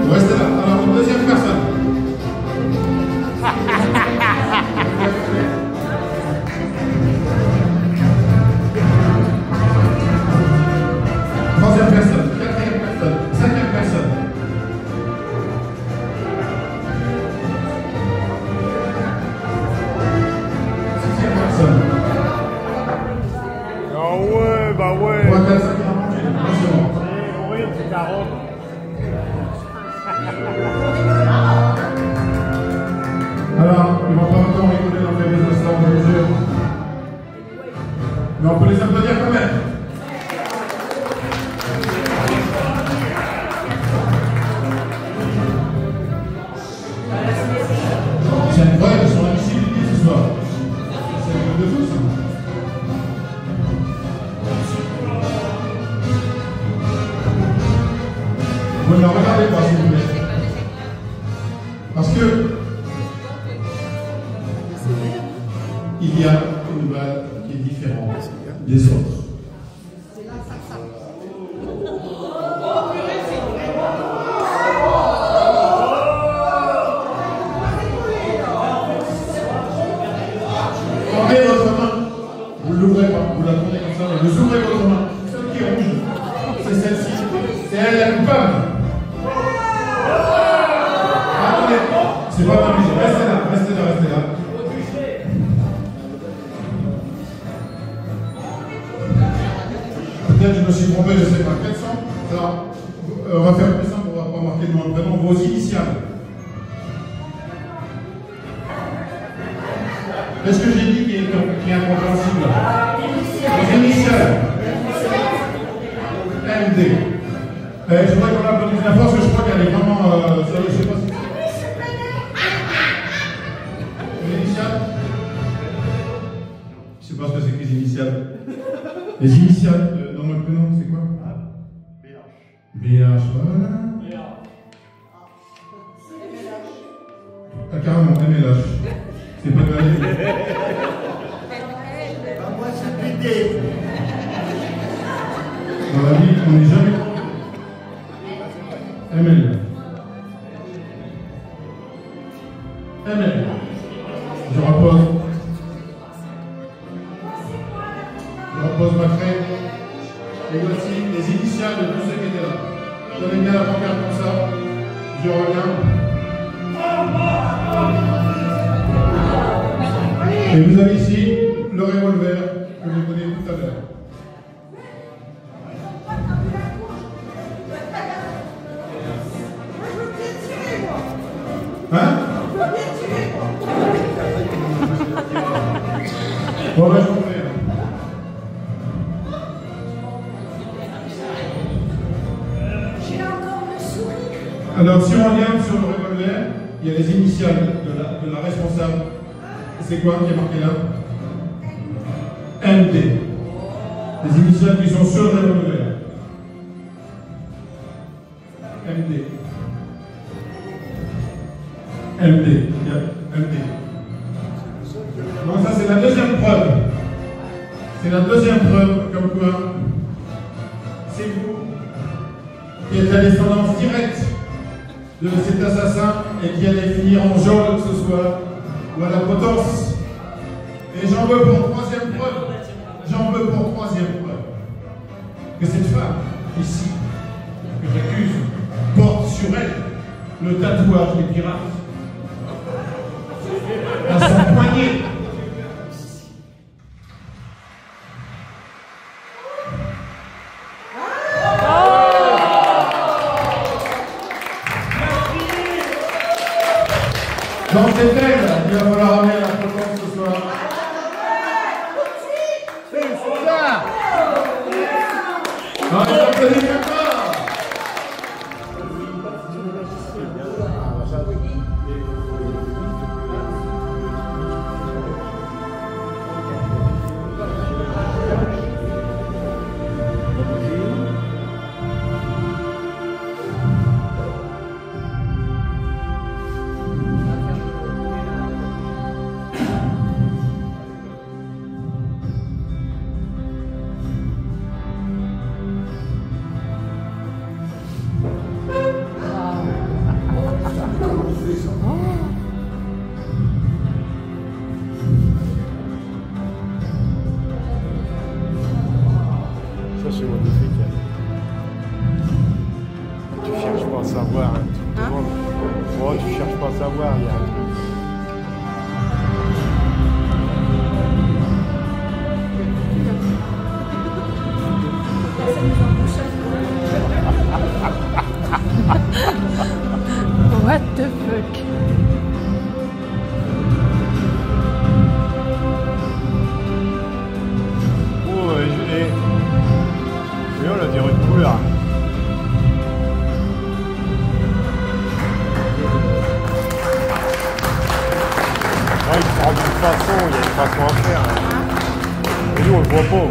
Vous restez là. Alors, une deuxième personne. Troisième personne, quatrième personne, cinquième personne. Sixième personne. Ah ouais, bah ouais. 3, 4, 5, 6, c'est bon. Oui, c'est ta robe. Alors, ils vont pas autant rigoler dans les instants, je vous jure. Mais on peut les applaudir quand même. C'est incroyable, ils sont la visibilité ce soir. C'est un truc de fou ça. Vous ne la regardez pas s'il vous plaît. Parce que il y a une balle qui est différente des autres. Tendez votre main, vous ne l'ouvrez pas, vous la tournez comme ça, mais vous ouvrez votre main. Celle qui est rouge, c'est celle-ci. C'est elle la coupable. Attendez, c'est pas obligé. Restez là, restez là, restez là. Peut-être je me suis trompé, je ne sais pas. Quels sont? Alors, on va faire plus simple, on va pas marquer de nom vraiment vos initiales. Qu'est-ce que j'ai dit qui est incompréhensible? Vos initiales. MD. Je voudrais qu'on applaudisse la force, parce que je crois qu'elle est vraiment. Je sais pas si. Les initiales? Je sais pas ce que c'est que les initiales. Les initiales de dans mon prénom, c'est quoi? BH, voilà. Ah, carrément, MLH. C'est pas de la Moi, c'est pété. Dans la vie, on n'est jamais. ML. ML. Je repose. Je repose ma craie. Et voici les initiales de tous ceux qui étaient là. Tenez bien la pancarte comme ça. Je regarde. Et vous avez ici le revolver que j'ai donné tout à l'heure. Hein? Bon, ben, je vous fais. Alors, si on regarde sur le revolver, il y a les initiales de la responsable. C'est quoi qui est marqué là? MD. Les initiales qui sont sur le revolver. MD. MD. Il y a MD. Donc ça c'est la deuxième preuve. C'est la deuxième preuve comme quoi c'est vous qui êtes la descendance directe de cet assassin et qui allait finir en jaune ce soir ou à la potence. Et j'en veux pour troisième preuve. J'en veux pour troisième preuve. Que cette femme, ici, que j'accuse, porte sur elle le tatouage des pirates. À son poignet. Donc c'est elle qui va falloir ramener la potence ce soir. C'est ça. Non, mais ça ne pas. à savoir. Hein. Tu te demandes. Oh, tu cherches pas à savoir, il y a un truc. What the fuck? Oh, et on a dirait une couleur. Ouais, il prend d'une façon, il y a une façon à faire. Hein. Et nous, on le voit pas.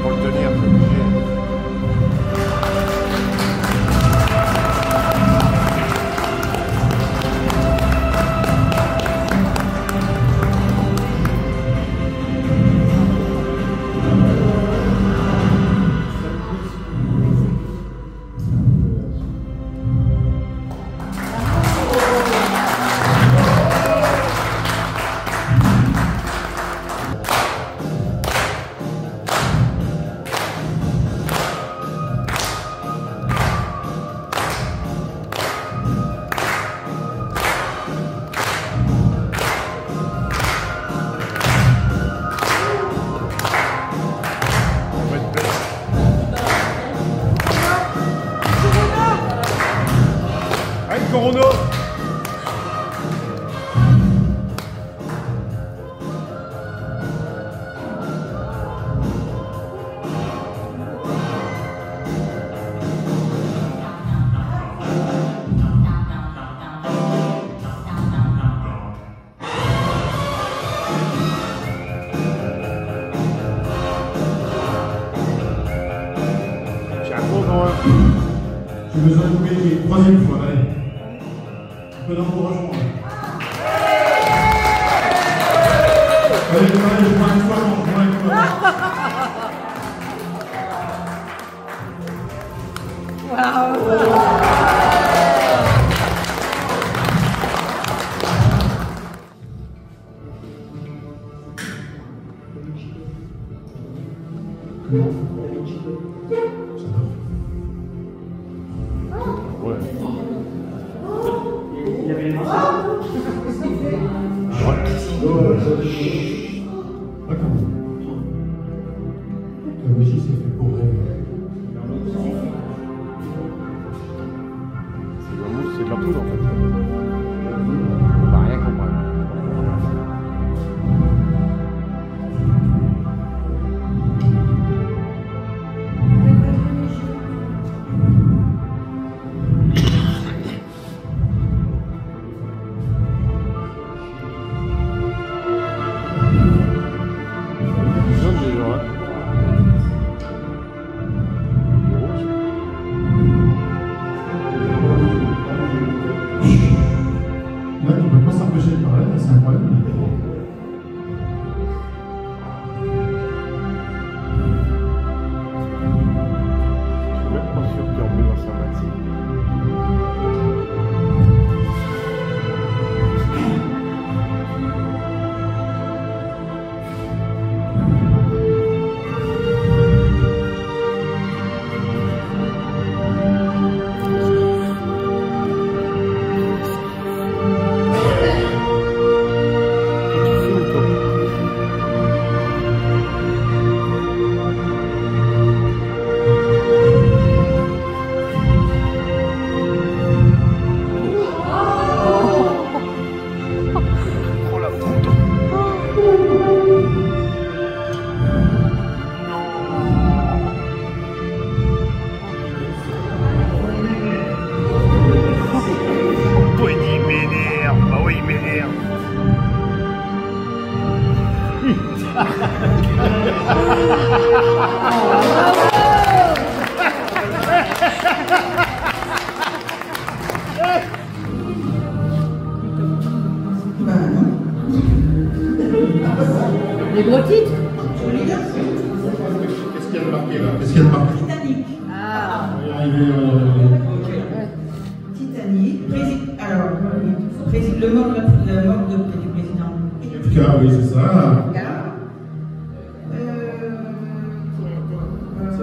Pour le tenir, c'est obligé. Corona. J'ai un gros quand même. J'ai besoin de vous gagner une troisième fois, allez. Peu d'encouragement. Allez, je prends une fois, je prends une fois. Ouais. Il avait les mains. D'accord. La magie, c'est fait pour rêver. C'est de la poudre en fait. On va rien comprendre. Les gros titres. Qu'est-ce qu'il y a de marqué là? Qu'est-ce qu'il y a de marqué? Titanic. Ah. On va y arriver, Titanic. Alors, le mort du président. JFK, oui, c'est ça.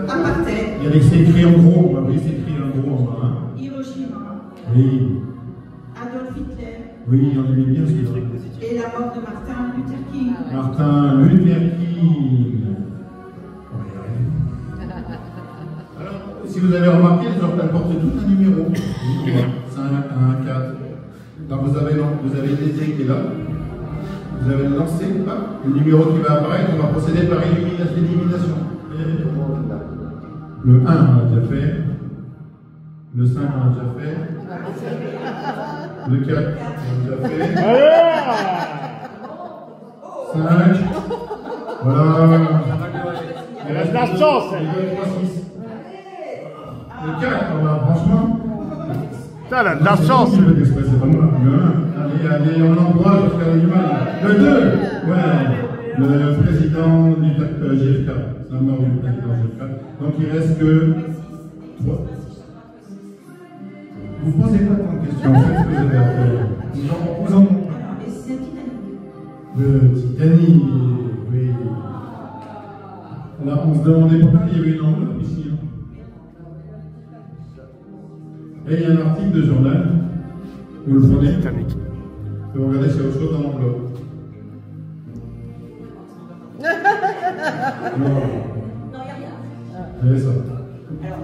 Apartheid. Il y a c'est écrit en gros, oui, c'est écrit en gros en bas. Hein. Hiroshima. Oui. Adolf Hitler. Oui, on aimait bien ce truc. Et la mort de Martin Luther King. Martin Luther King. Alors, si vous avez remarqué, les orques portent tout un numéro. 5, 1, 4. Donc vous avez l'idée qui est là. Vous avez lancé le numéro qui va apparaître. On va procéder par élimination. Le 1, on l'a déjà fait. Le 5, on l'a déjà fait. Le 4, on l'a déjà fait. 5. Voilà. Il reste la chance. Le 4, franchement. Putain, elle a de la chance. C'est pas moi. Le 1. Allez, on l'envoie jusqu'à l'animal. Le 2. Ouais. Le président du JFK. C'est la mort du président JFK. Donc il reste que 3. Vous posez pas tant de questions. Faites ce que vous avez à faire. Vous en montrez. Et c'est Titanic. Le Titanic, oui. Là, on se demandait pourquoi il y avait une enveloppe ici. Hein. Et il y a un article de journal. Vous le prenez. Titanic. Vous regardez s'il y a autre chose dans l'enveloppe. Non, Non, il n'y a rien. il y avait ça. Alors.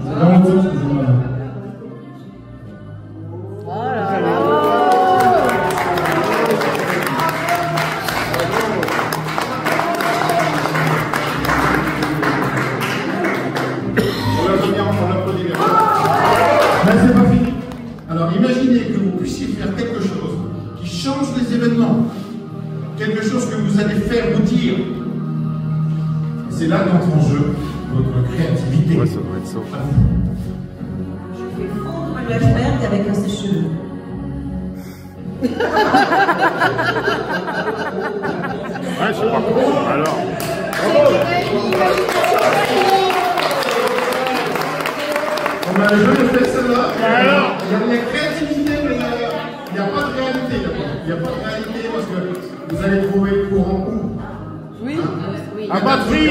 C'est dans l'autre sens que je vois là. Oh là là. On l'applaudit bien. Mais c'est pas fini. Alors imaginez que vous puissiez faire quelque chose qui change les événements. Quelque chose que vous allez faire ou dire. C'est là qu'entre en jeu votre créativité. Ouais, ça doit être ça. Je vais fondre l'iceberg avec un sèche-cheveux. Ouais, je sais pas comment. Alors. On a jamais fait celle-là. Alors. Il y a de la créativité, mais il n'y a pas de réalité. Il n'y a pas de réalité parce que vous allez trouver le courant où. Oui. Oui. À batterie.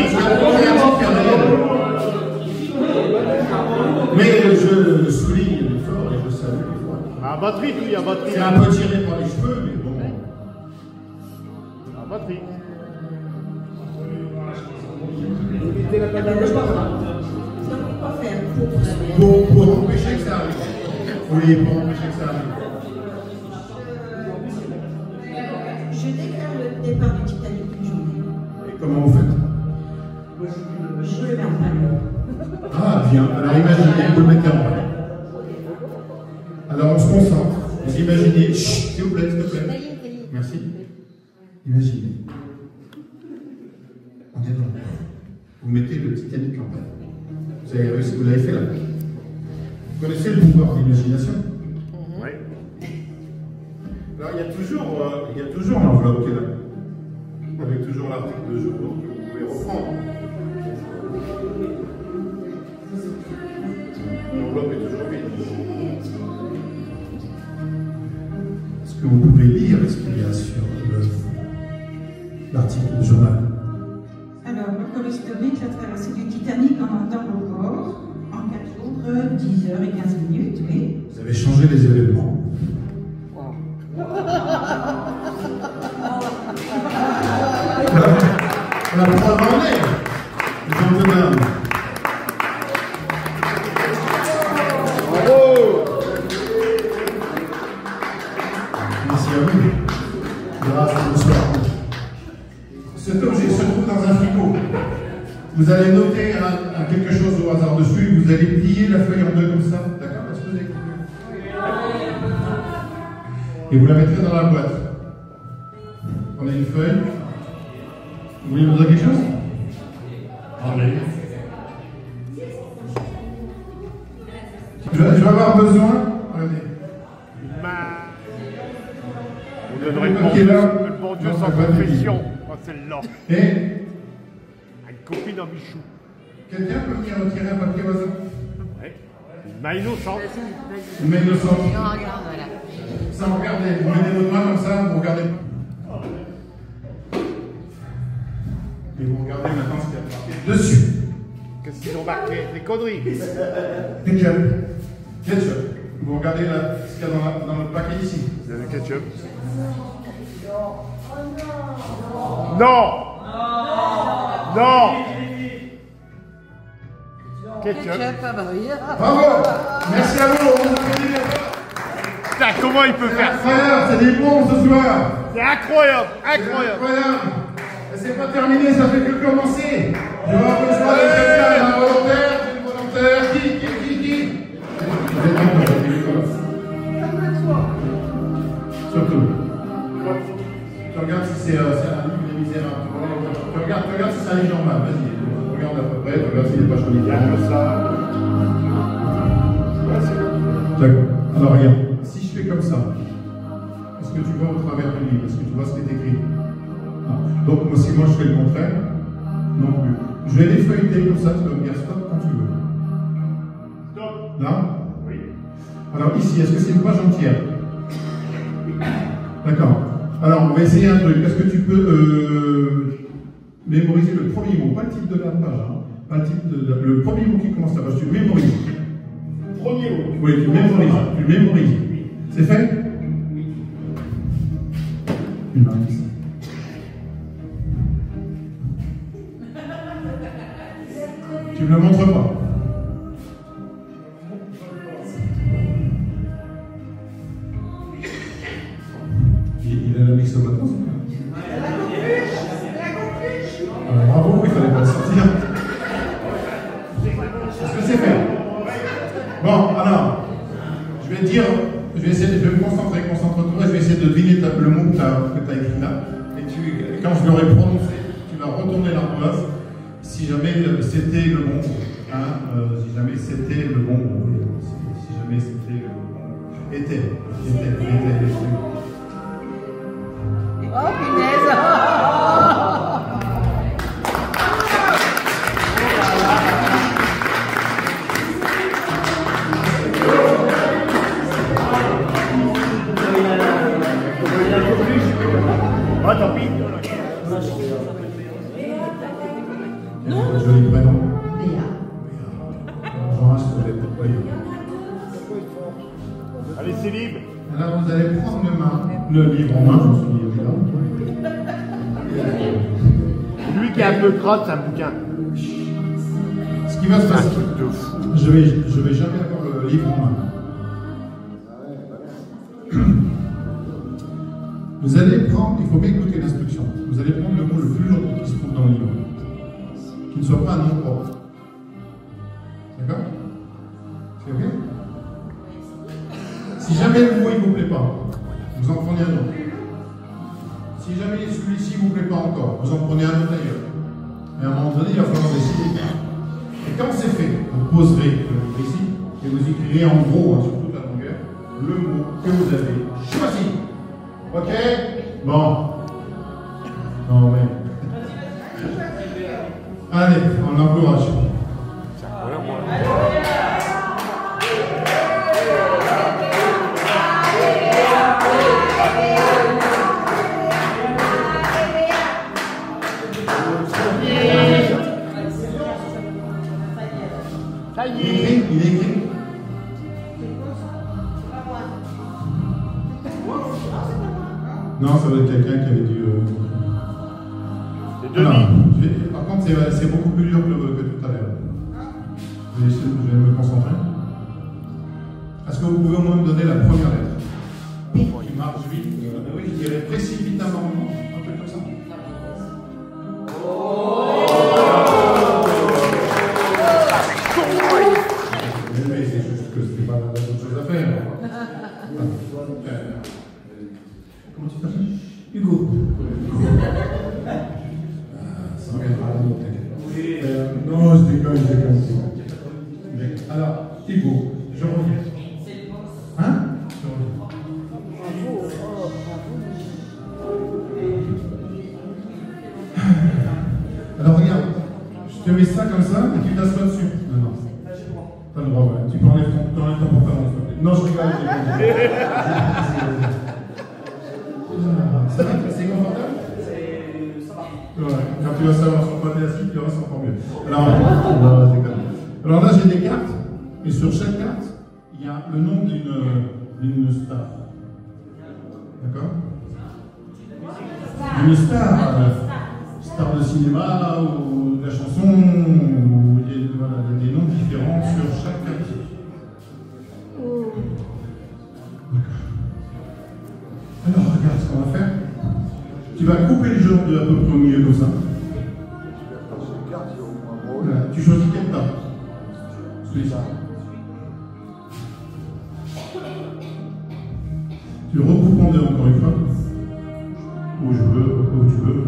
Mais je souligne l'effort et je salue l'effort. À batterie, oui, à batterie. C'est un peu tiré par les cheveux, mais bon. À batterie. Quoi faire Pour empêcher que ça arrive. Oui, pour empêcher que ça arrive. Je déclare le départ du Titanic une journée. Et comment vous faites? Je le mets en panne. Ah, bien. Alors imaginez, vous le mettez en place. Alors on se concentre. Vous imaginez, chut, s'il vous plaît, s'il vous plaît. Merci. Imaginez. On est dans le vous mettez le Titanic en panne. Vous avez réussi, vous l'avez fait là. Vous connaissez le pouvoir d'imagination? Oui. Alors il y a toujours l'enveloppe qui est là. Avec toujours l'article de jour que vous pouvez reprendre. L'enveloppe est toujours vide. Est-ce que vous pouvez lire ce qu'il y a sur l'article du journal? Alors, le historique, la traversée du Titanic en entend le port en 4 jours, 10 heures et 15 minutes, oui. Vous avez changé les événements. La preuve en est. Jean de Dame. Bravo. Merci à vous. Grâce à bonsoir. Cet objet se trouve dans un frigo. Vous allez noter quelque chose au hasard dessus. Vous allez plier la feuille en deux comme ça. D'accord? Est-ce que vous avez compris? Et vous la mettrez dans la boîte. Prenez une feuille. Vous voulez vous dire quelque chose? Allez. Je vais avoir besoin. Regardez. On On donnerait le bon Dieu sans confession. Oh, celle-là. Et Une copine en bichou. quelqu'un peut venir retirer un papier au hasard? Ouais. Une main innocente. Une main innocente. Et on regarde, voilà. Ça, regardez, vous mettez votre main comme ça, vous regardez. Et vous regardez maintenant ce qu'il y a marqué dessus. Qu'est-ce qu'ils ont marqué? Des conneries. Ketchup. Ketchup. Vous regardez là, ce qu'il y a dans le paquet ici. Vous avez le ketchup? Non. Non. Ketchup. Ketchup, ah bah oui. Bravo. Merci à vous. On vous applaudit. Putain, comment il peut faire ça? Incroyable, c'est des bons ce soir. C'est incroyable. Incroyable. Incroyable. Et c'est pas terminé, ça fait que commencer. Je vais avoir besoin de quelqu'un, un volontaire, une volontaire. Qui Surtout. Tu regardes si c'est un livre des Misérables. Tu regardes si c'est un livre normal. Vas-y, regarde à peu près, tu regardes s'il n'est pas joli. Il y a que ça. D'accord. Alors regarde, si je fais comme ça, est-ce que tu vois au travers du livre? Est-ce que tu vois ce qui est écrit? Non. Donc si moi je fais le contraire, non plus. Je vais les feuilleter comme ça, tu vas me dire stop quand tu veux. Stop. Là? Oui. Alors ici, est-ce que c'est une page entière? D'accord. Alors on va essayer un truc. Est-ce que tu peux mémoriser le premier mot? Pas le titre de la page, hein. Pas le titre le premier mot qui commence la page. Tu le mémorises. Premier mot. Oui, tu le mémorises. Tu le mémorises. C'est fait? Une main ici. Tu me le montres pas. Il a la mixomaton, bravo, il fallait pas le sortir. Est-ce que c'est fait? Bon, alors, je vais me concentrer, concentre-toi, je vais essayer de deviner le mot que tu as écrit là. Et quand je l'aurai prononcé, tu vas retourner l'ardoise. Si jamais c'était le bon mot, hein, si jamais c'était le bon mot, si jamais c'était le bon mot, était. Oh punaise! Ah, tant pis. Non. Joli prénom. Jean, je ne l'ai pas eu. Allez, c'est libre. Alors vous allez prendre le livre en main, je suis évident. Lui qui est un peu crotte, c'est un bouquin. Ce qui va se passer, De fou. je vais jamais avoir le livre en main. Vous allez prendre, il faut bien écouter l'instruction, vous allez prendre le mot le plus long qui se trouve dans le livre, qui ne soit pas un nom propre. D'accord? C'est ok? Si jamais le mot ne vous plaît pas, vous en prenez un autre. Si jamais celui-ci ne vous plaît pas encore, vous en prenez un autre ailleurs. Mais à un moment donné, il va falloir décider. Et quand c'est fait, vous poserez le livre ici et vous écrirez en gros, hein, sur toute la longueur, le mot que vous avez choisi. Ok? Bon. Non, mais. Allez, on l'encourage. Ça y Il est est. écrit, il est écrit. Non, ça doit être quelqu'un qui avait dû. C'est Denis. Alors, par contre, c'est beaucoup plus dur que tout à l'heure. Je vais me concentrer. Est-ce que vous pouvez au moins me donner la première lettre? Qui marche vite. Oui, je dirais précipitamment. Un truc comme ça. Mais c'est juste que c'était pas d'autre chose à faire. Comment tu t'appelles? Hugo. Ça reviendra à l'autre, t'inquiète. Non, je déconne. Alors, Hugo, je reviens. Hein? Je reviens. peux enlever ton pantalon, s'il te plaît. Non, je rigole. Ça va, c'est confortable? Ouais, quand tu vas savoir sur quoi tu es assis, tu verras, c'est encore mieux. Alors là, j'ai des cartes, et sur chaque carte, il y a le nom d'une star. D'accord? Une star de cinéma, ou de la chanson, ou voilà, il y a des noms différents sur chaque carte. Alors, regarde ce qu'on va faire. Tu vas couper le jaune de à peu près au milieu comme ça. Voilà. Tu choisis quel tas? Celui-ci. Tu le recoupes en deux encore une fois. Où je veux, où tu veux.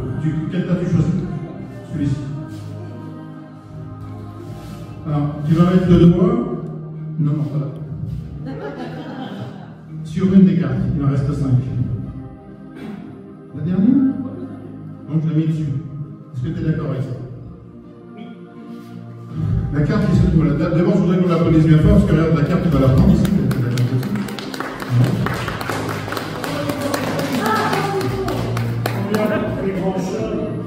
Quel tas tu choisis? Celui-ci. Alors, tu vas mettre le doigt. Non, pas là. Sur une des cartes, il en reste 5. La dernière? Donc je l'ai mis dessus. Est-ce que tu es d'accord avec ça? La carte qui se trouve là. D'abord, je voudrais qu'on la connaisse bien fort, parce que regarde, la carte, tu vas la prendre ici.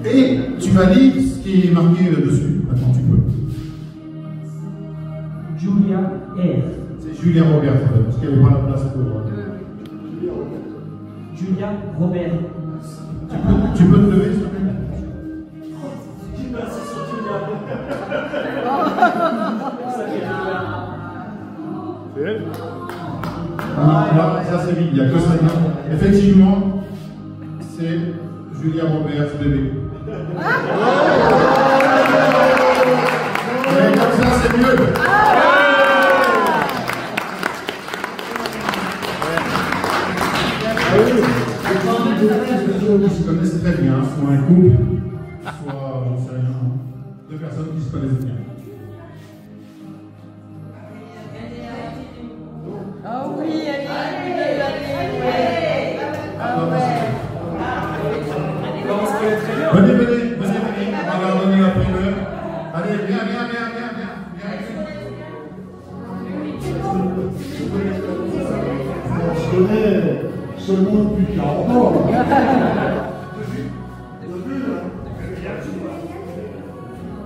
Et tu vas lire ce qui est marqué dessus. Maintenant, tu peux. Julia R. C'est Julia Robert, parce qu'elle n'est pas la place pour. Julia Robert. Tu peux te lever, s'il te plaît? C'est elle? Là, ça c'est vide, il n'y a que ça. Effectivement, c'est Julia Robert, ce bébé. Mais comme ça, c'est mieux. Ils se connaissent très bien, soit un couple, soit, j'en sais rien, deux personnes qui se connaissent bien. Oh oui, allez. Venez, on va leur donner la primeur. Allez, viens. Je connais seulement depuis 40 ans.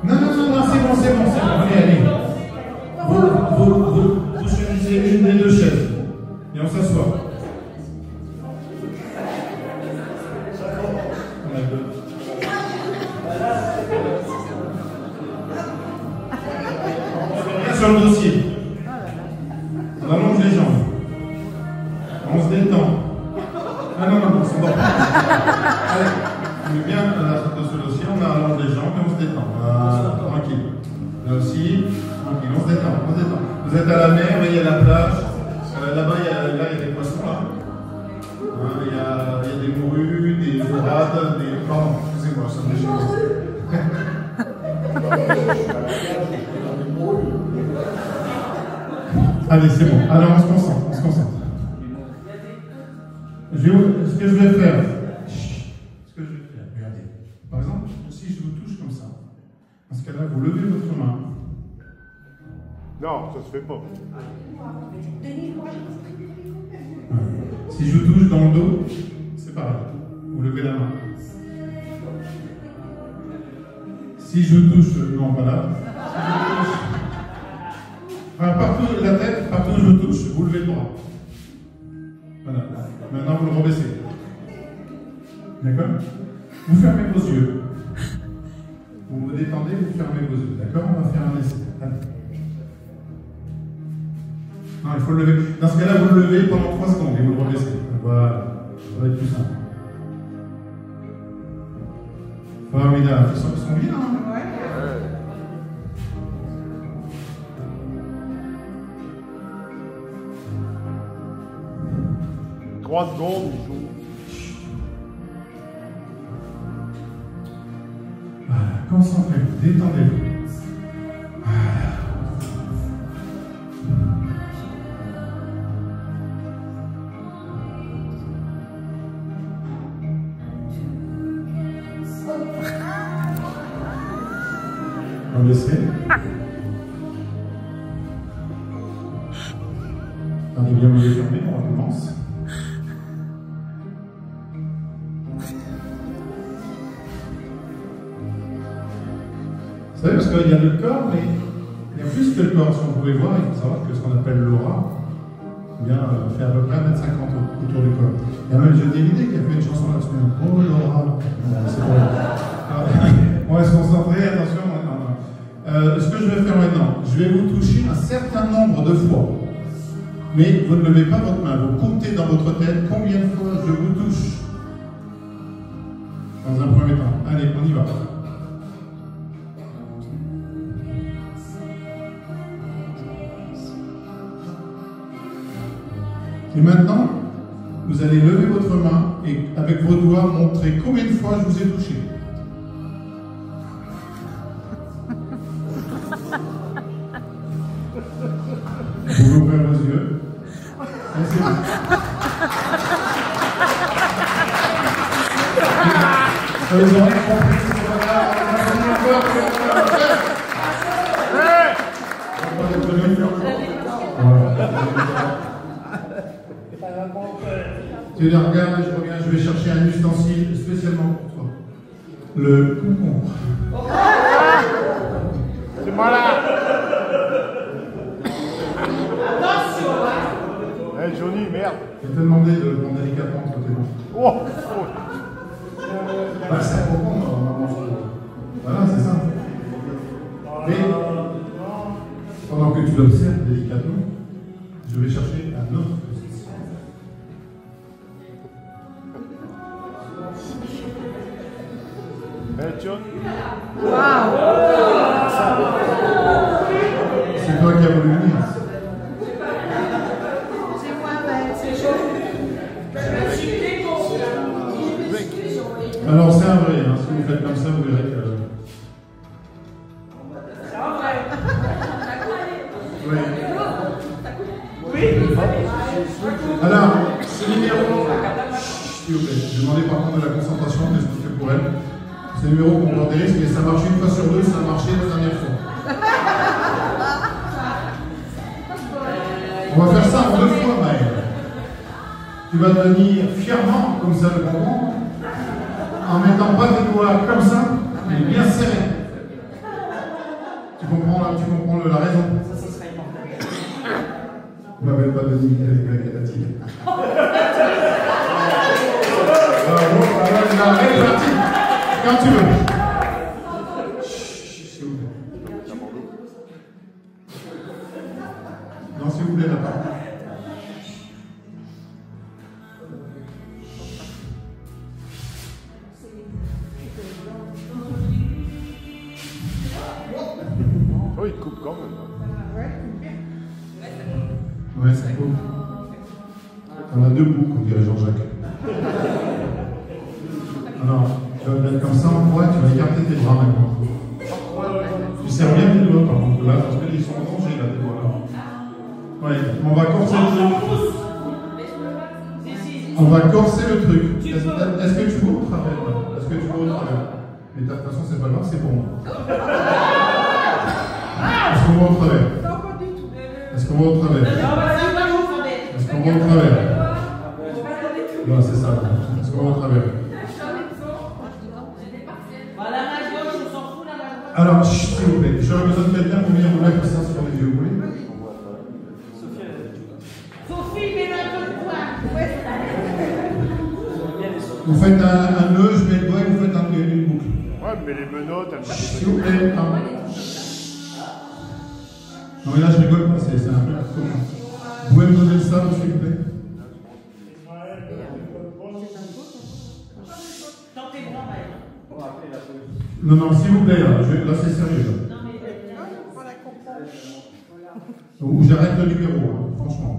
Non, c'est bon. Allez. Vous choisissez une des deux chaises. Et on s'assoit. On a deux. Rien sur le dossier. On allonge les jambes. On se détend. Ah non, on s'endort pas. Allez, on est bien dans ce dossier, on allonge les jambes et on se détend. Tranquille. Là aussi, tranquille, on se détend. Vous êtes à la mer, mais il y a la plage. Là-bas, il y a des poissons, là. Il y a des morues, des dorades, des... Pardon, excusez-moi, ça me déchire. Allez, c'est bon. Alors, on se concentre. Ce que je vais faire, regardez. Par exemple, si je vous touche comme ça, dans ce cas-là, vous levez votre main. Non, ça se fait pas. Si je vous touche dans le dos, c'est pareil. Vous levez la main. Si je vous touche, non, pas là. Enfin, partout la tête, partout où je vous touche, vous levez le bras. Voilà. Maintenant, vous le rebaissez. D'accord? Vous fermez vos yeux. Vous me détendez, vous fermez vos yeux. D'accord? On va faire un essai. Allez. Non, il faut le lever. Dans ce cas-là, vous le levez pendant 3 secondes et vous le rebaissez. Voilà. Ça va être plus simple. Formidable. Ils sont bien, hein? Ouais. 3 secondes, il joue. Voilà, concentrez-vous, détendez-vous. On laisse. Gardez bien vos yeux fermés, on recommence. Vous savez, parce qu'il y a le corps, mais il y a plus que le corps. Si on pouvait voir, il faut savoir que ce qu'on appelle l'aura, fait à peu près 1,50 m autour du corps. Il y a même Johnny Hallyday qui a fait une chanson là-dessus. Oh l'aura. C'est bon. On va se concentrer, attention. Ce que je vais faire maintenant, je vais vous toucher un certain nombre de fois. Mais vous ne levez pas votre main, vous comptez dans votre tête combien de fois je vous touche. Dans un premier temps. Allez, on y va. Et maintenant, vous allez lever votre main et avec vos doigts montrer combien de fois je vous ai touché. Vous pouvez ouvrir vos yeux. Et c'est bon. Vous aurez compris, c'est pas grave. Tu les regardes et je reviens, je vais chercher un ustensile spécialement pour toi. Le concombre. C'est moi là. Attention, hein. Eh Johnny, merde. Je vais te demander de le prendre délicatement entre tes mains. Oh, Bah, c'est un concombre, normalement. Voilà, c'est ça. Mais, pendant que tu l'observes délicatement, je vais chercher un autre ustensile. Eh John. C'est toi qui as voulu venir. C'est moi, ouais, c'est chaud. Alors c'est un vrai, hein. Si vous faites comme ça, vous verrez que... Oui. Alors, ce numéro... S'il vous plaît, je vais demander par contre de la concentration, de ce que je fais pour elle. Ce numéro comporte des risques, mais ça marche une fois sur deux, ça a marché la dernière fois. On va faire ça en 2 fois, Maëlle. Tu vas tenir fièrement, comme ça, le bonbon, en mettant pas tes doigts comme ça, mais bien serrés. Tu comprends la raison? On m'appelle pas Denis, elle est récréative. Bravo, alors il a réparti. Quand tu veux. S'il vous plaît. Non, s'il vous plaît, là-bas. Oh, il coupe quand même. Ouais, ça coupe. On a 2 bouts, comme dirait Jean-Jacques. Alors, tu vas te mettre comme ça en croix, tu vas écarter tes bras maintenant. Tu serres bien tes doigts par contre là, parce qu'ils sont en danger là, tes doigts là. Ouais, on va corser le truc. On va corser le truc. Est-ce que tu vois au travers là? Est-ce que tu vois au travers? Mais de toute façon, c'est pas grave, c'est pour moi. Est-ce qu'on voit au travers? Est-ce qu'on voit au travers? Est-ce qu'on voit au travers? Non, c'est ça. Est-ce qu'on voit au travers? Alors, s'il vous plaît, j'aurais besoin de quelqu'un pour venir vous mettre ça sur les yeux, vous voulez? Sophie, mets un peu de poids. Vous faites un nœud, je mets le doigt et vous faites une boucle. Ouais, mais les menottes, elles S'il vous plaît. Non, mais là, je rigole pas, c'est un peu commun. Vous pouvez me donner le sable, s'il vous plaît? Non, non, s'il vous plaît, là c'est sérieux. Là. Ou j'arrête le numéro, hein, franchement.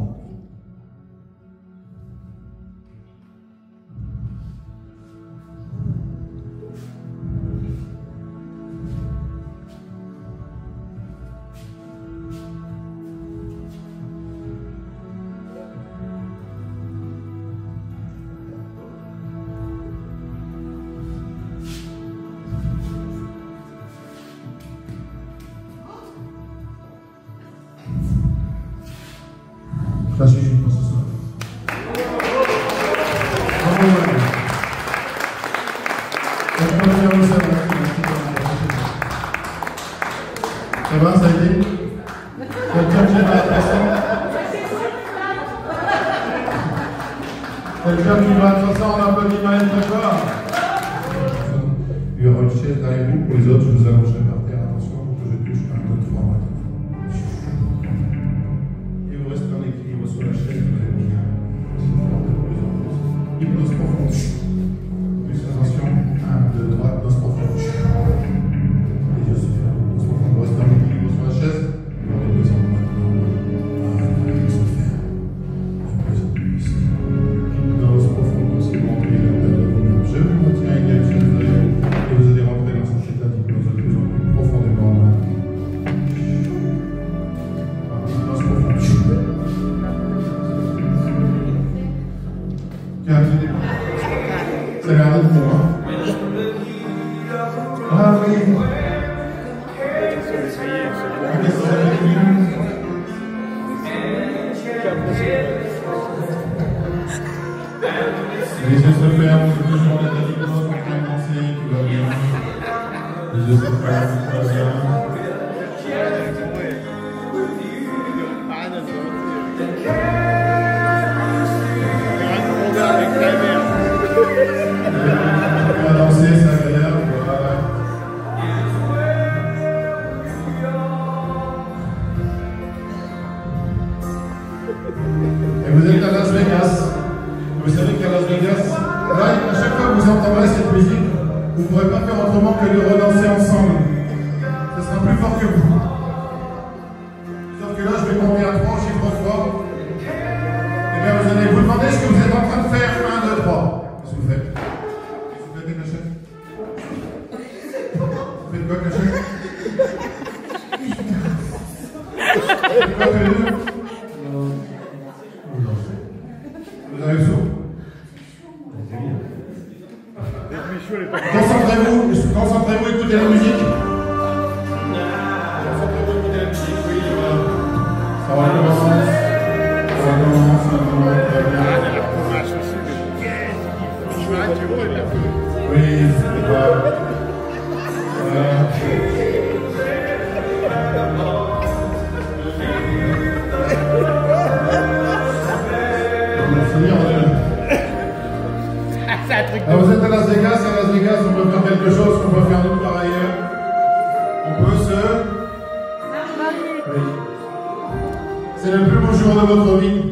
Ça suffit pour ce soir. Bravo, Marie. Ça va, ça a été? Quelqu'un qui va attraper? Quelqu'un qui va attraper, on applaudit Maëlle très fort. Il y aura une chaise derrière vous. Pour les autres, je vous allongerai par terre. Attention, que je touche 1, 2, 3 maintenant. Et vous restez en équilibre sur la chaise. Vous allez bien. Hypnose profonde. Plus attention. 1, 2, 3. Hypnose profonde. Les yeux se ferment. Hypnose profonde. Vous restez en équilibre sur la chaise. Redescendez maintenant. Hypnose se ferme. Hypnose profonde. C'est bon. Je vous maintiens avec la chaise derrière vous. Et vous allez rentrer dans cet état d'hypnose de plus en plus profondément. Hypnose profonde. Ça a l'air d'être bon, hein? Ah oui! Ça y est, c'est bon. Qu'est-ce que ça fait de mieux? Les yeux se ferment, vous êtes toujours en état d'hypnose, en train de penser, tout va bien. Les yeux se ferment, tout va bien. On va danser, c'est agréable, voilà. Et vous êtes à Las Vegas. Vous savez qu'à Las Vegas, là, à chaque fois que vous entendrez cette musique, vous ne pourrez pas faire autrement que de redanser ensemble. Ce sera plus fort que vous. Sauf que là, je vais compter à 3 au chiffre 3. Et bien, vous allez vous demander ce que vous êtes en train de faire. 1, 2, 3. Qu'est-ce que vous faites? Qu'est-ce que vous faites, Cachet? Vous faites quoi, Cachet? Vous faites quoi, tous les deux? Vous avez chaud? Concentrez-vous, écoutez la musique. Concentrez-vous, écoutez la musique, oui. Ça va commencer. Ça va commencer, très bien. Oui, c'est pas. Alors vous êtes à Las Vegas, on peut faire quelque chose qu'on peut faire nulle part ailleurs. On peut se... Oui. C'est le plus beau jour de votre vie.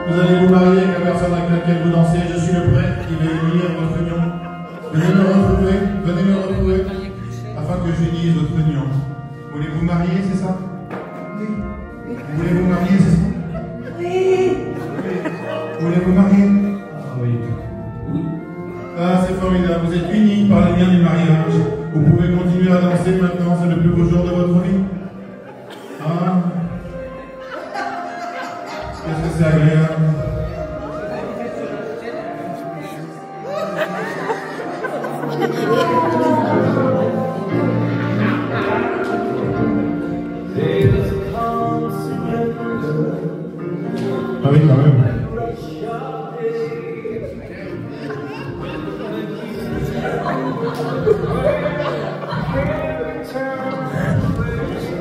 Vous allez vous marier avec la personne avec laquelle vous dansez. Je suis le prêtre qui va unir votre union. Venez me retrouver, afin que j'unisse votre union. Voulez vous marier, c'est ça? Oui. Vous voulez vous marier, c'est ça? Oui. Vous voulez vous marier? Ah oui. Ah, c'est formidable, vous êtes unis par les liens du mariage. Vous pouvez continuer à danser maintenant, c'est le plus beau jour de votre vie. Ah, qu'est-ce que c'est agréable. Ah oui, quand même.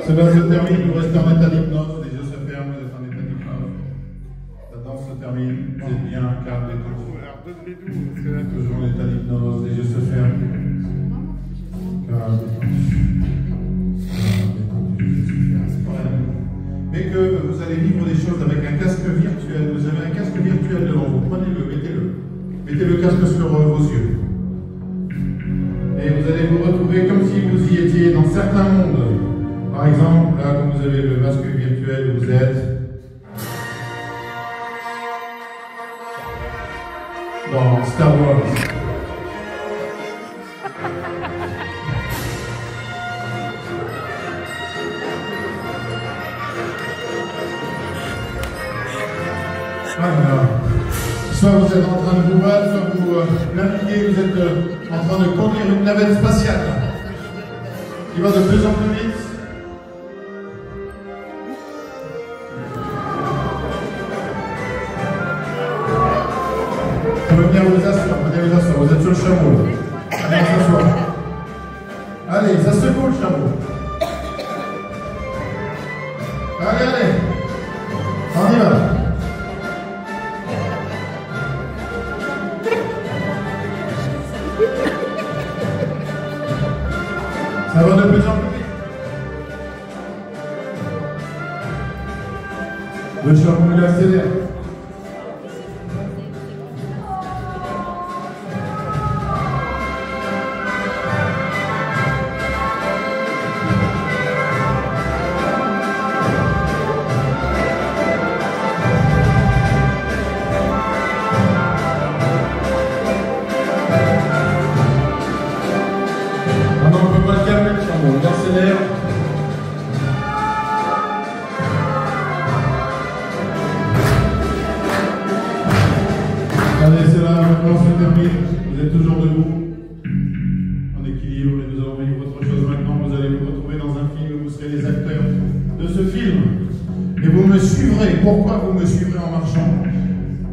Cela se termine, vous restez en état d'hypnose, les yeux se ferment, vous êtes en état d'hypnose. La danse se termine, vous êtes bien, calme, détendu. Toujours en état d'hypnose, les yeux se ferment. Calme, détendu. Mais que vous allez vivre des choses avec un casque virtuel. Vous avez un casque virtuel devant vous. Prenez-le, mettez-le. Mettez le casque sur vos yeux. Et vous allez vous retrouver comme si vous y étiez dans certains mondes. Par exemple, là, comme vous avez le masque virtuel, vous êtes dans Star Wars. Voilà. Soit vous êtes en train de vous battre, soit vous naviguez, vous êtes en train de conduire une navette spatiale qui va de plus en plus vite. venir vous asseoir, vous êtes sur le chameau. Allez, on s'assoit. Allez, ça secoue le chameau. Allez, allez. On y va. Ça va de plus en plus vite. Le chameau, il accélère. Allez, c'est là, maintenant c'est terminé. Vous êtes toujours debout, en équilibre, et nous allons vivre autre chose maintenant. Vous allez vous retrouver dans un film, vous serez les acteurs de ce film. Et vous me suivrez. Pourquoi vous me suivrez en marchant?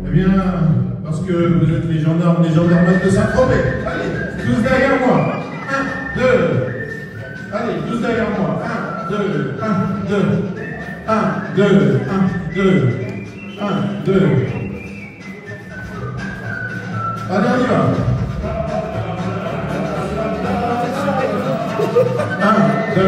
Eh bien, parce que vous êtes les gendarmes de Saint-Tropez. Allez, tous derrière moi. 1, 2. Allez, tous derrière moi. 1, 2, 1, 2. 1, 2, 1, 2. 1, 2. Allez, on y va. 1, 2.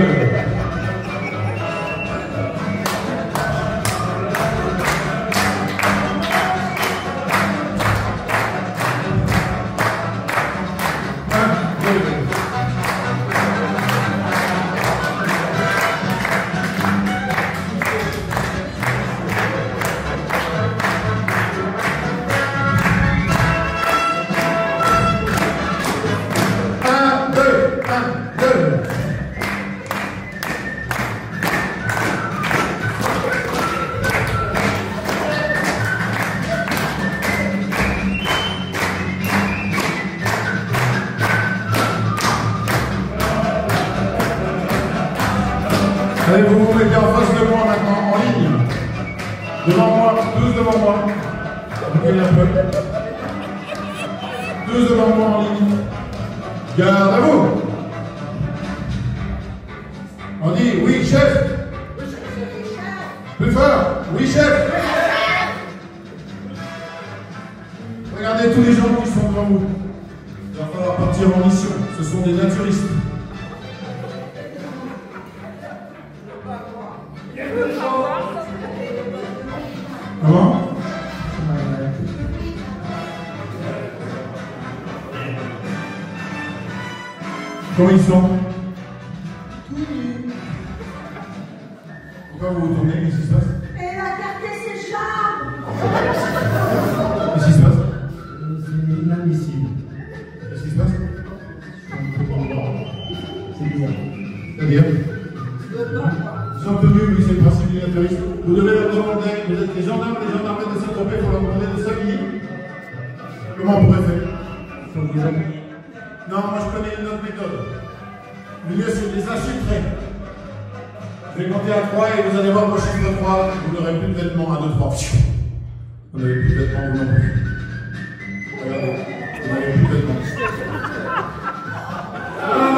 Allez, vous vous mettez en face de moi maintenant, en ligne. Devant moi, tous devant moi. Reculez un peu. Tous devant moi en ligne. Garde à vous. On dit oui, chef. Plus fort. Oui, chef. Regardez tous les gens qui sont devant vous. Il va falloir partir en mission. Ce sont des naturistes. Comment? Comment ils sont? Pourquoi vous vous tournez? Qu'est-ce qui se passe? Elle a gardé ses jambes. Qu'est-ce qui se passe? C'est inadmissible. Qu'est-ce qui se passe? C'est bizarre. C'est-à-dire? Ils sont tenus, oui, c'est le principe du naturisme. Vous devez leur demander, vous êtes les gendarmes de Saint-Tropez, il faut leur demander de s'habiller. Comment on pourrait faire? Il faut vous habiller. Non, moi je connais une autre méthode. Le mieux c'est de les infiltrer. Je vais compter à 3 et vous allez voir au chiffre 3, vous n'aurez plus de vêtements. 1, 2, 3. Vous n'avez plus de vêtements, vous non plus. Regardez, vous n'avez plus de vêtements. Non.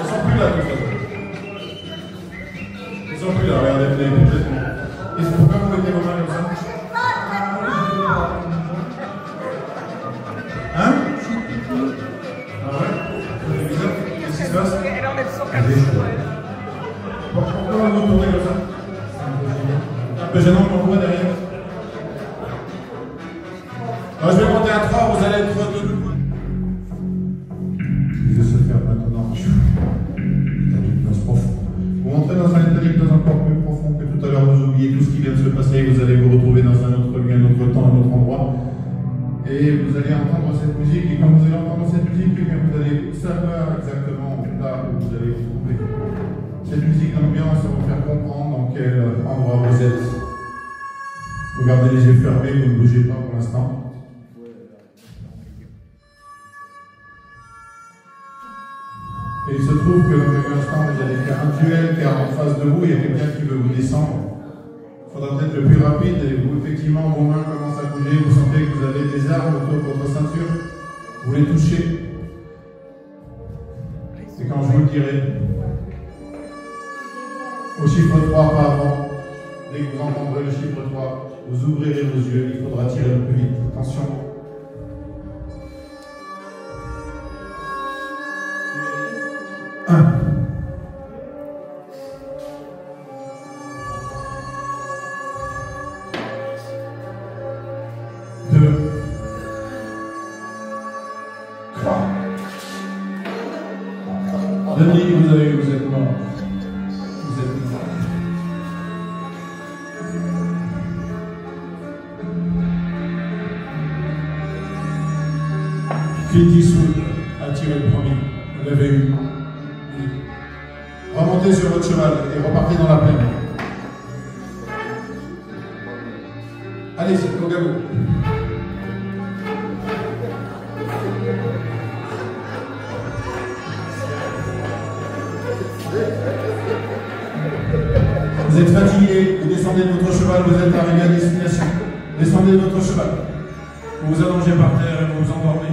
Ils sont plus là, tout ça. Ils sont plus là, regardez, vous n'avez plus de vêtements. Et c'est pourquoi vous mettez vos mains comme ça? Hein? Ah ouais? C'est bizarre. Qu'est-ce qui se passe? Pourquoi vous tournez comme ça? C'est un peu gênant qu'on voit derrière. Alors, je vais compter à 3, vous allez être debout. Les yeux se ferment maintenant. État d'hypnose profond. Vous rentrez dans un état d'hypnose encore plus profond que tout à l'heure. Vous oubliez tout ce qui vient de se passer et vous allez vous retrouver dans un autre lieu, un autre temps, un autre endroit. Et vous allez entendre cette musique, et quand vous allez entendre cette musique, vous allez savoir exactement là où vous allez vous trouver. Cette musique d'ambiance va vous faire comprendre dans quel endroit vous êtes. Vous gardez les yeux fermés, vous ne bougez pas pour l'instant. Et il se trouve que dans quelques instants, vous allez faire un duel car en face de vous, il y a quelqu'un qui veut vous descendre. Il faudra peut-être le plus rapide et vous, effectivement, vos mains commencent à bouger, vous sentez que vous avez des armes autour de votre ceinture, vous les touchez. Et quand je vous le dirai, au chiffre 3 pas avant, dès que vous entendrez le chiffre 3, vous ouvrirez vos yeux, il faudra tirer le plus vite. Attention. 1. 2. 3. Denis, vous êtes mort. Vous êtes mort. Clint Eastwood a tiré le premier. Vous l'avez eu. Remontez sur votre cheval et repartez dans la plaine. Allez-y, au galop. Vous êtes fatigué, vous descendez de votre cheval, vous êtes arrivé à destination. Descendez de votre cheval. Vous vous allongez par terre et vous vous endormez.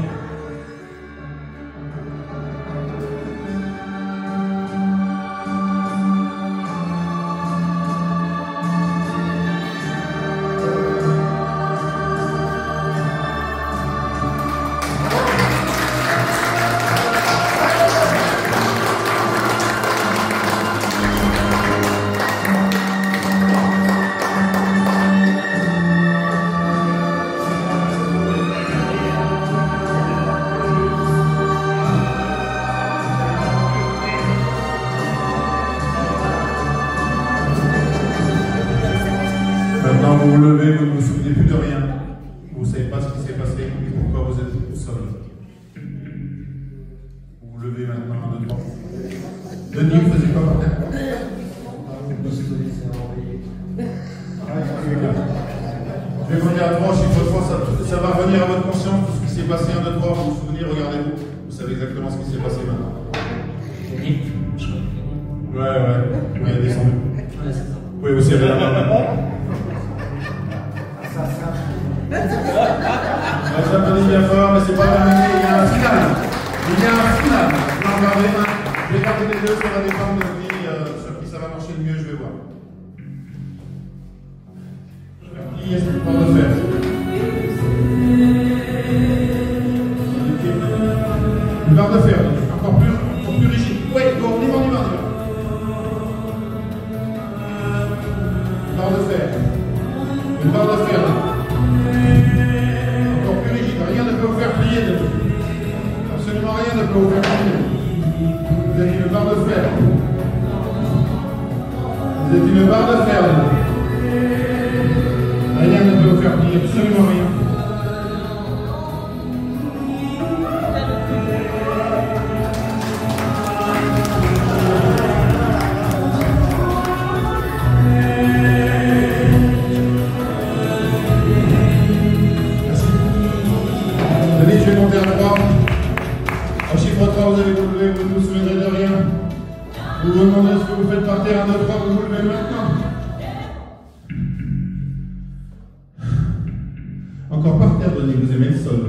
Maintenant, vous vous levez, vous ne vous souvenez plus de rien. Vous ne savez pas ce qui s'est passé et pourquoi vous êtes au sol. Vous vous levez maintenant, 1, 2, 3. Denis, vous faisiez quoi par terre? Je vais vous dire à 3, chiffre 3, ça va revenir à votre conscience, tout ce qui s'est passé, 1, 2, 3, vous vous souvenez, regardez-vous. Vous savez exactement ce qui s'est passé maintenant. Ouais, descendu. Vous pouvez aussi aller là-bas. Ça peut dire bien fort, mais c'est pas terminé, il y a un final. Il y a un final. Je vais garder les deux, ça va dépendre de qui, sur qui ça va marcher le mieux, je vais voir. Qui est-ce qui peut le faire? Une barre de fer, encore plus rigide. Oui, bon, on y va. Une barre de fer. Une barre de fer. Encore plus rigide. Rien ne peut vous faire plier de tout. Absolument rien ne peut vous faire plier. Vous êtes une barre de fer. Vous êtes une barre de fer. Rien ne peut vous faire plier. Absolument rien. Je vais monter à 3. Au chiffre 3, vous allez vous lever, vous ne vous souviendrez de rien. Vous vous demandez ce que vous faites par terre, 1, 2, 3, vous vous levez maintenant. Encore par terre, Denis, vous aimez le sol.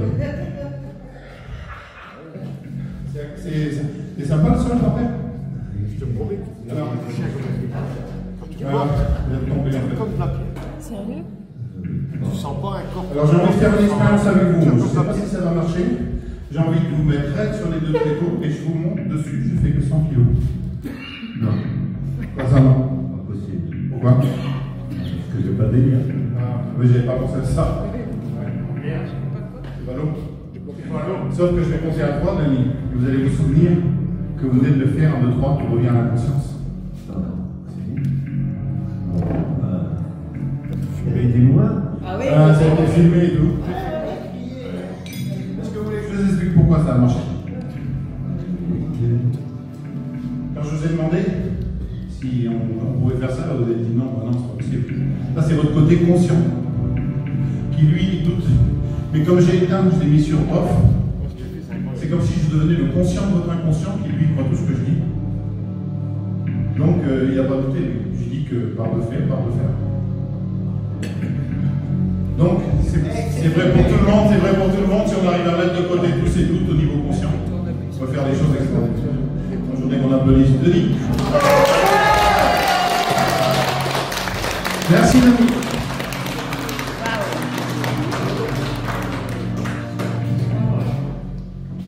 C'est sympa le sol par terre? Je te promets. Alors, tu vois, vous êtes tombé en fait. comme de la pierre. Sérieux? Tu sens pas un corps. Alors j'ai envie de faire une expérience avec vous. Je ne sais pas si ça va marcher. J'ai envie de vous mettre raide sur les deux tréteaux et je vous monte dessus. Je fais que 100 kilos. Non. Pas ça, non. Pas possible. Pourquoi? Parce que j'ai pas de délire. Ah, oui, j'avais pas pensé à ça. C'est pas l'eau. Sauf que je vais compter à 3, Denis. Vous allez vous souvenir que vous venez de le faire, 1, 2, 3, qui revient à la conscience. Aidez-moi. Ah oui. Ça a été filmé et tout. Est-ce que vous voulez que je vous explique pourquoi ça a marché? Quand je vous ai demandé si on pouvait faire ça, vous avez dit non, non, c'est pas possible. Ça, c'est votre côté conscient qui, lui, doute. Mais comme j'ai éteint, je l'ai mis sur off, c'est comme si je devenais le conscient de votre inconscient qui, lui, croit tout ce que je dis. Donc, il n'a pas douté. Je dis que par de fer, par de fer. Donc, c'est C'est vrai pour tout le monde, c'est vrai pour tout le monde. Si on arrive à mettre de côté tous ces doutes au niveau conscient, on peut faire des choses extraordinaires. Une journée qu'on applaudit Denis. Merci Denis.